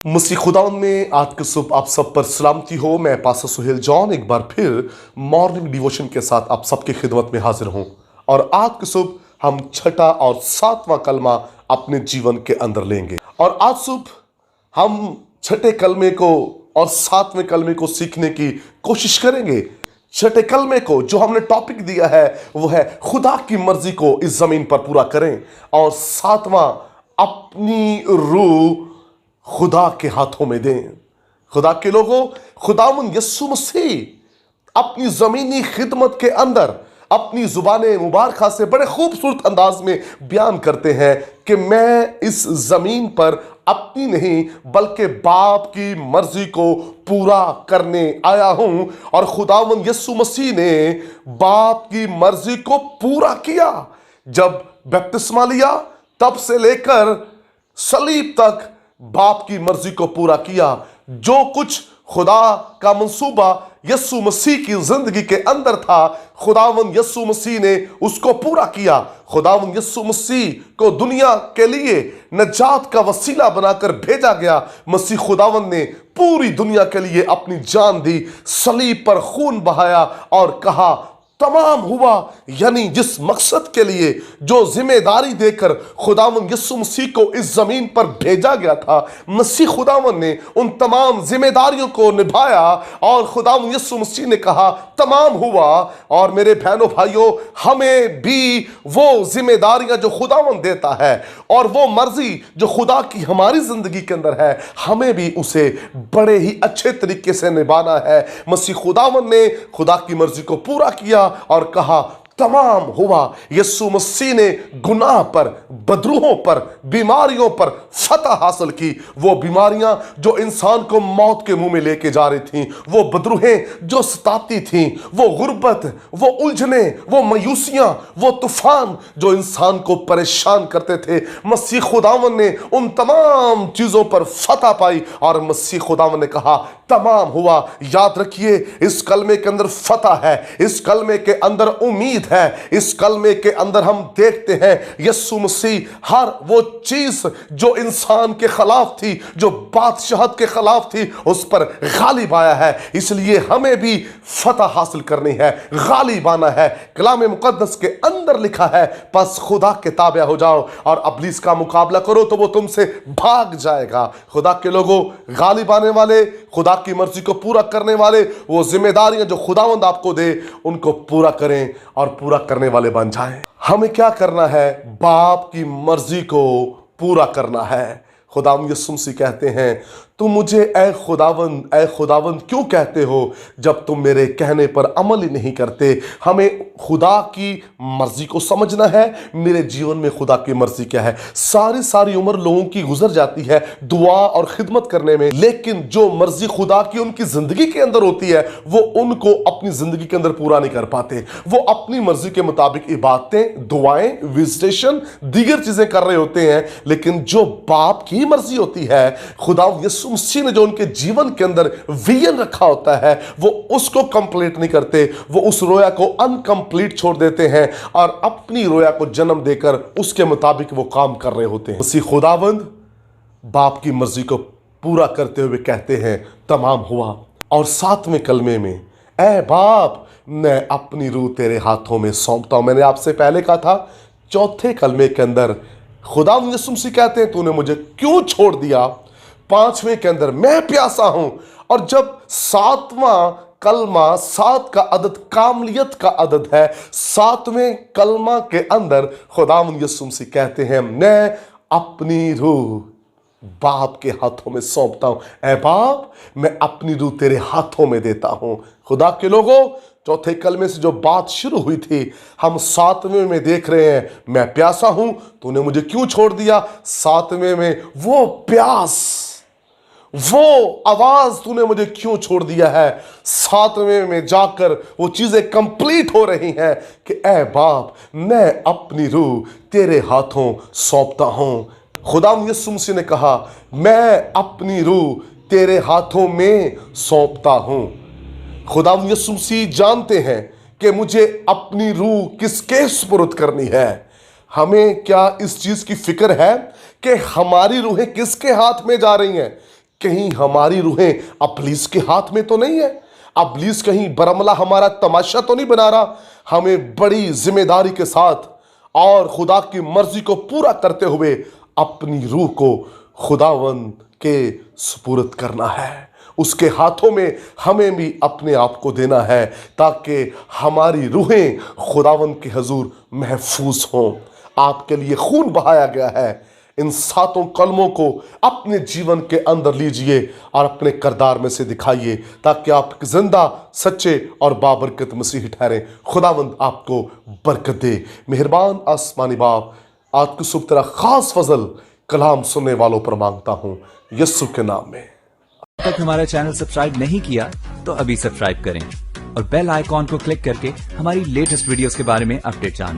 मसीह खुदावन में आज के सुबह आप सब पर सलामती हो। मैं पास्टर सुहेल जॉन एक बार फिर मॉर्निंग डिवोशन के साथ आप सबकी खिदमत में हाजिर हूं। और आज के सुबह हम छठा और सातवां कलमा अपने जीवन के अंदर लेंगे। और आज सुबह हम छठे कलमे को और सातवें कलमे को सीखने की कोशिश करेंगे। छठे कलमे को जो हमने टॉपिक दिया है वो है खुदा की मर्जी को इस जमीन पर पूरा करें, और सातवां अपनी रूह खुदा के हाथों में दें। खुदा के लोगों, खुदावंद यीशु मसीह अपनी जमीनी खिदमत के अंदर अपनी जुबाने मुबारका से बड़े खूबसूरत अंदाज में बयान करते हैं कि मैं इस जमीन पर अपनी नहीं बल्कि बाप की मर्जी को पूरा करने आया हूं। और खुदावंद यीशु मसीह ने बाप की मर्जी को पूरा किया। जब बपतिस्मा लिया तब से लेकर सलीब तक बाप की मर्जी को पूरा किया। जो कुछ खुदा का मंसूबा यीशु मसीह की जिंदगी के अंदर था, खुदावंद यीशु मसीह ने उसको पूरा किया। खुदावंद यीशु मसीह को दुनिया के लिए नजात का वसीला बनाकर भेजा गया। मसीह खुदावंद ने पूरी दुनिया के लिए अपनी जान दी, सलीब पर खून बहाया और कहा तमाम हुआ। यानी जिस मकसद के लिए, जो जिम्मेदारी देकर खुदावंद यीशु मसीह को इस जमीन पर भेजा गया था, मसीह खुदावंद ने उन तमाम जिम्मेदारियों को निभाया। और खुदावंद यीशु मसीह ने कहा तमाम हुआ। और मेरे बहनों भाइयों, हमें भी वो जिम्मेदारियां जो खुदावंद देता है और वो मर्जी जो खुदा की हमारी जिंदगी के अंदर है, हमें भी उसे बड़े ही अच्छे तरीके से निभाना है। मसीह खुदावंद ने खुदा की मर्जी को पूरा किया और कहा तमाम हुआ। यीशु मसीह ने गुनाह पर, बदरूहों पर, बीमारियों पर फतह हासिल की। वो बीमारियां जो इंसान को मौत के मुंह में लेके जा रही थीं, वो बदरूहें जो सताती थीं, वो गुर्बत, वो उलझने, वो मायूसियां, वो तूफान जो इंसान को परेशान करते थे, मसीह खुदावन ने उन तमाम चीजों पर फतह पाई। और मसीह खुदावन ने कहा तमाम हुआ। याद रखिए, इस कलमे के अंदर फतह है, इस कलमे के अंदर उम्मीद है, इस कलमे के अंदर हम देखते हैं यीशु मसीह हर वो चीज जो इंसान के खिलाफ थी, जो बादशाहत के खिलाफ थी, उस पर गालिब आया है। इसलिए हमें भी फतह हासिल करनी है, गालिब आना है। कलाम मुकद्दस के अंदर लिखा है, बस खुदा के ताबे हो जाओ और इब्लीस का मुकाबला करो तो वो तुमसे भाग जाएगा। खुदा के लोगों, गालिब आने वाले, खुदा की मर्जी को पूरा करने वाले, वो जिम्मेदारियां जो खुदावंद आपको दे उनको पूरा करें और पूरा करने वाले बन जाएं। हमें क्या करना है? बाप की मर्जी को पूरा करना है। खुदावंद यीशु मसीह कहते हैं, तुम मुझे ए खुदावंद क्यों कहते हो जब तुम मेरे कहने पर अमल ही नहीं करते। हमें खुदा की मर्जी को समझना है। मेरे जीवन में खुदा की मर्जी क्या है? सारी उम्र लोगों की गुजर जाती है दुआ और खिदमत करने में, लेकिन जो मर्जी खुदा की उनकी जिंदगी के अंदर होती है वो उनको अपनी जिंदगी के अंदर पूरा नहीं कर पाते। वो अपनी मर्जी के मुताबिक इबादतें, दुआएं, विजिटेशन, दीगर चीजें कर रहे होते हैं, लेकिन जो बाप की मर्जी होती है, खुदा यीशु मसीह ने जो उनके जीवन के अंदर विजन रखा होता है, वो उसको कंप्लीट नहीं करते। वो उस रोया को अनकंप्लीट छोड़ देते हैं और अपनी रोया को जन्म देकर उसके मुताबिक वो काम कर रहे होते हैं। मसीह खुदावंद बाप की मर्जी को पूरा करते हुए कहते हैं तमाम हुआ। और सातवें कलमे में, ऐ बाप, मैं अपनी रूह तेरे हाथों में सौंपता हूं। मैंने आपसे पहले कहा था, चौथे कलमे के अंदर खुदावंद यीशु मसीह कहते हैं तूने मुझे क्यों छोड़ दिया। पांचवें के अंदर, मैं प्यासा हूं। और जब सातवां कलमा, सात का अदद कामलियत का अदद है, सातवें कलमा के अंदर खुदावंद यीशु मसीह कहते हैं मैं अपनी रूह बाप के हाथों में सौंपता हूं। ऐ बाप, मैं अपनी रूह तेरे हाथों में देता हूं। खुदा के लोगों, चौथे कलमे से जो बात शुरू हुई थी, हम सातवें में देख रहे हैं, मैं प्यासा हूं, तूने मुझे क्यों छोड़ दिया। सातवें में वो प्यास, वो आवाज, तूने मुझे क्यों छोड़ दिया है। सातवें में जाकर वो चीजें कंप्लीट हो रही हैं कि ऐ बाप, मैं अपनी रूह तेरे हाथों सौंपता हूं। खुदा यीशु मसीह ने कहा मैं अपनी रूह तेरे हाथों में सौंपता हूं। खुदा यीशु मसीह जानते हैं कि मुझे अपनी रूह किसके सुपुर्द करनी है। हमें क्या इस चीज की फिक्र है कि हमारी रूहें किसके हाथ में जा रही हैं? कहीं हमारी रूहें अबलीस के हाथ में तो नहीं है? अबलीस कहीं बरमला हमारा तमाशा तो नहीं बना रहा? हमें बड़ी जिम्मेदारी के साथ और खुदा की मर्जी को पूरा करते हुए अपनी रूह को खुदावंद के सुपुर्द करना है। उसके हाथों में हमें भी अपने आप को देना है ताकि हमारी रूहें खुदावंद के हजूर महफूज हों। आपके लिए खून बहाया गया है। इन 7 कलमों को अपने जीवन के अंदर लीजिए और अपने किरदार में से दिखाइए ताकि आप जिंदा, सच्चे और बाबरकत मसीह ठहरे। खुदावंद आपको बरकत दे। मेहरबान आसमानी बाप, आज की सुबह तेरा खास फजल कलाम सुनने वालों पर मांगता हूं, यीशु के नाम में। अब तक हमारा चैनल सब्सक्राइब नहीं किया तो अभी सब्सक्राइब करें और बेल आइकॉन को क्लिक करके हमारी लेटेस्ट वीडियोस के बारे में अपडेट जानें।